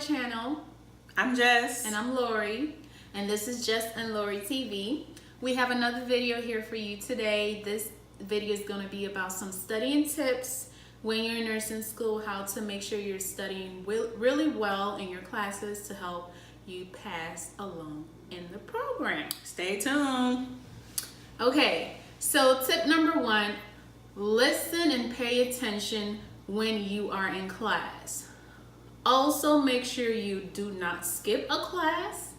channel. I'm Jess. And I'm Lori. And this is Jess and Lori TV. We have another video here for you today. This video is going to be about some studying tips when you're in nursing school, how to make sure you're studying really well in your classes to help you pass along in the program. Stay tuned. Okay, so tip number 1, listen and pay attention when you are in class. Also, make sure you do not skip a class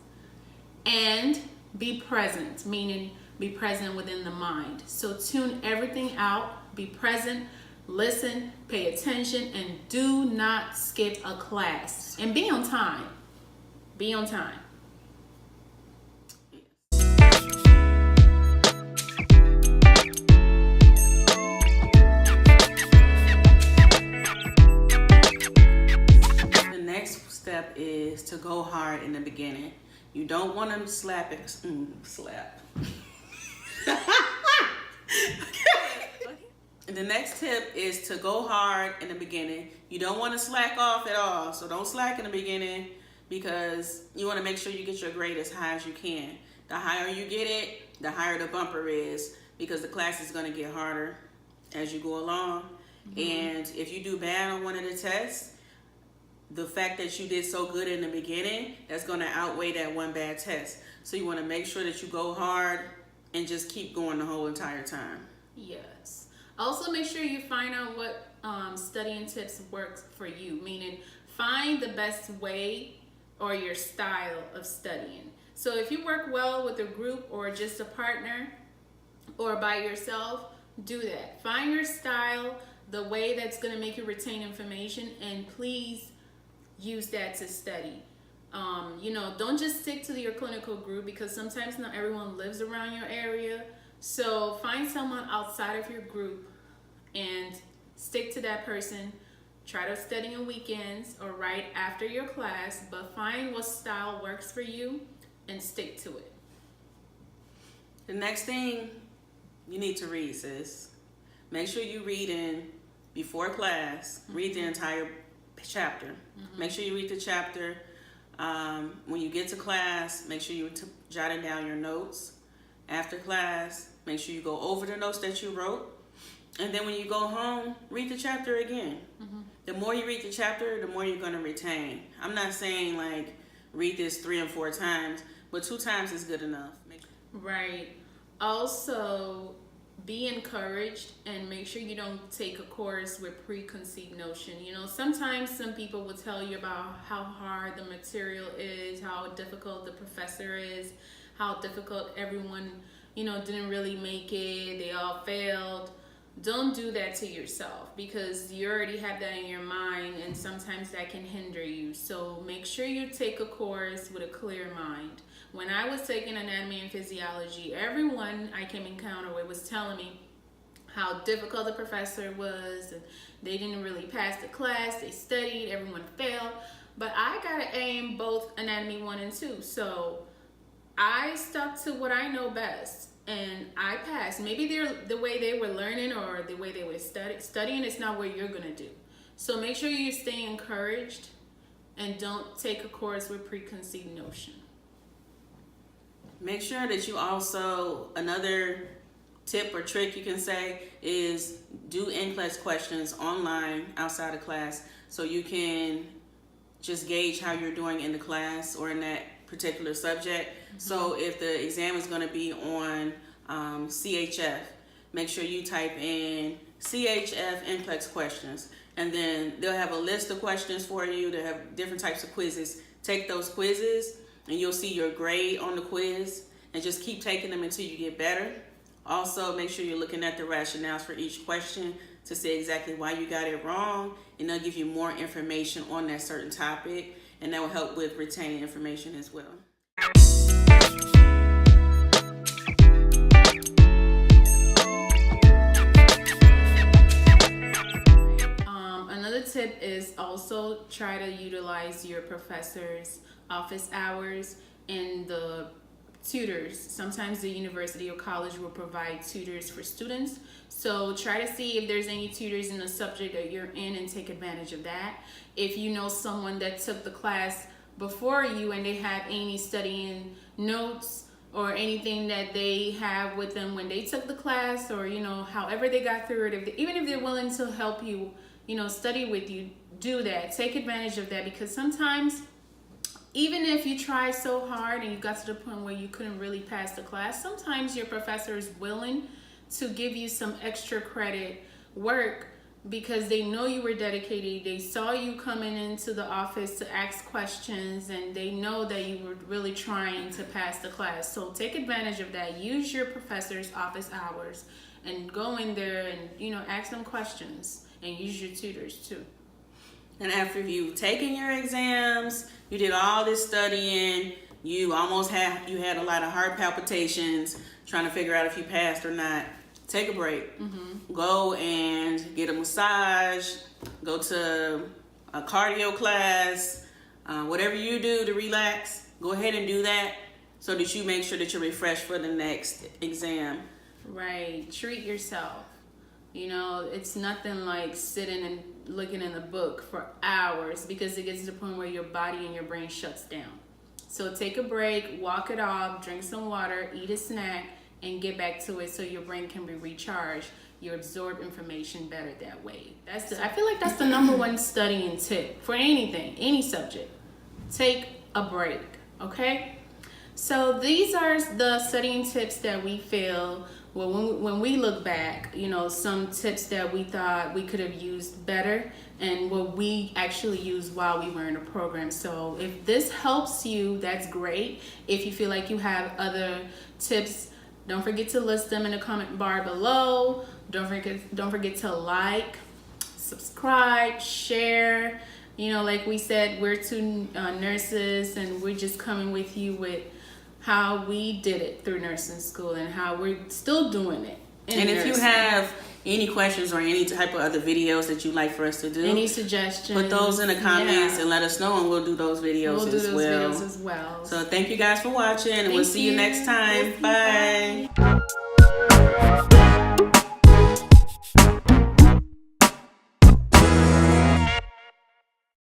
and be present, meaning be present within the mind. So tune everything out, be present, listen, pay attention, and do not skip a class. And be on time. Be on time. Step is to go hard in the beginning. You don't want to slap it. Slap. Okay. The next tip is to go hard in the beginning. You don't want to slack off at all. So don't slack in the beginning because you want to make sure you get your grade as high as you can. The higher you get it, the higher the bumper is because the class is going to get harder as you go along. And if you do bad on one of the tests, the fact that you did so good in the beginning, that's going to outweigh that one bad test. So you want to make sure that you go hard and just keep going the whole entire time. Yes. Also, make sure you find out what studying tips works for you, meaning find the best way or your style of studying. So if you work well with a group or just a partner or by yourself, do that. Find your style, the way that's going to make you retain information, and please use that to study. Don't just stick to your clinical group because sometimes not everyone lives around your area. So find someone outside of your group and stick to that person. Try to study on weekends or right after your class, but find what style works for you and stick to it. The next thing you need to read, sis. Make sure you read in before class. Read the entire chapter. Make sure you read the chapter. When you get to class, make sure you jotting down your notes. After class, make sure you go over the notes that you wrote. And then when you go home, read the chapter again. The more you read the chapter, the more you're going to retain. I'm not saying like read this 3 and 4 times, but 2 times is good enough. Right. Also, be encouraged and make sure you don't take a course with preconceived notion. Sometimes some people will tell you about how hard the material is, how difficult the professor is, how difficult everyone, didn't really make it, they all failed. Don't do that to yourself because you already have that in your mind and sometimes that can hinder you. So make sure you take a course with a clear mind. When I was taking anatomy and physiology, everyone I came in encounter with was telling me how difficult the professor was and they didn't really pass the class, they studied, everyone failed. But I got an A in both anatomy 1 and 2. So I stuck to what I know best and I passed. Maybe the way they were learning or the way they were studying is not what you're going to do. So make sure you stay encouraged and don't take a course with preconceived notion. Make sure that you also, another tip or trick you can say is do in-class questions online outside of class so you can just gauge how you're doing in the class or in that particular subject. So if the exam is going to be on CHF, make sure you type in CHF in-class questions. And then they'll have a list of questions for you. They have different types of quizzes. Take those quizzes and you'll see your grade on the quiz and just keep taking them until you get better. Also, make sure you're looking at the rationales for each question to see exactly why you got it wrong, and they'll give you more information on that certain topic, and that will help with retaining information as well. Another tip is also try to utilize your professor's office hours in the tutors. Sometimes the university or college will provide tutors for students. So try to see if there's any tutors in the subject that you're in and take advantage of that. If you know someone that took the class before you and they have any studying notes or anything that they have with them when they took the class, or however they got through it, even if they're willing to help you, study with you, do that. Take advantage of that, because sometimes even if you try so hard and you got to the point where you couldn't really pass the class, sometimes your professor is willing to give you some extra credit work because they know you were dedicated. They saw you coming into the office to ask questions, and they know that you were really trying to pass the class. So take advantage of that. Use your professor's office hours and go in there and ask them questions, and use your tutors too. And after you've taken your exams, you did all this studying, you had a lot of heart palpitations trying to figure out if you passed or not, take a break. Mm-hmm. Go and get a massage, go to a cardio class, whatever you do to relax, go ahead and do that so that you make sure that you're refreshed for the next exam. Right. Treat yourself. It's nothing like sitting and looking in a book for hours, because it gets to the point where your body and your brain shuts down. So take a break, walk it off, drink some water, eat a snack, and get back to it so your brain can be recharged. You absorb information better that way. I feel like that's the number one studying tip for anything, any subject. Take a break, okay? So these are the studying tips that we feel, when we look back, some tips that we thought we could have used better and what we actually used while we were in a program. So if this helps you, that's great. If you feel like you have other tips, don't forget to list them in the comment bar below. Don't forget to like, subscribe, share. Like we said, we're two nurses, and we're just coming with you with how we did it through nursing school and how we're still doing it. And if you have any questions or any type of other videos that you'd like for us to do, any suggestions, put those in the comments and let us know, and we'll do those videos videos as well. So thank you guys for watching, and we'll see you next time. Bye.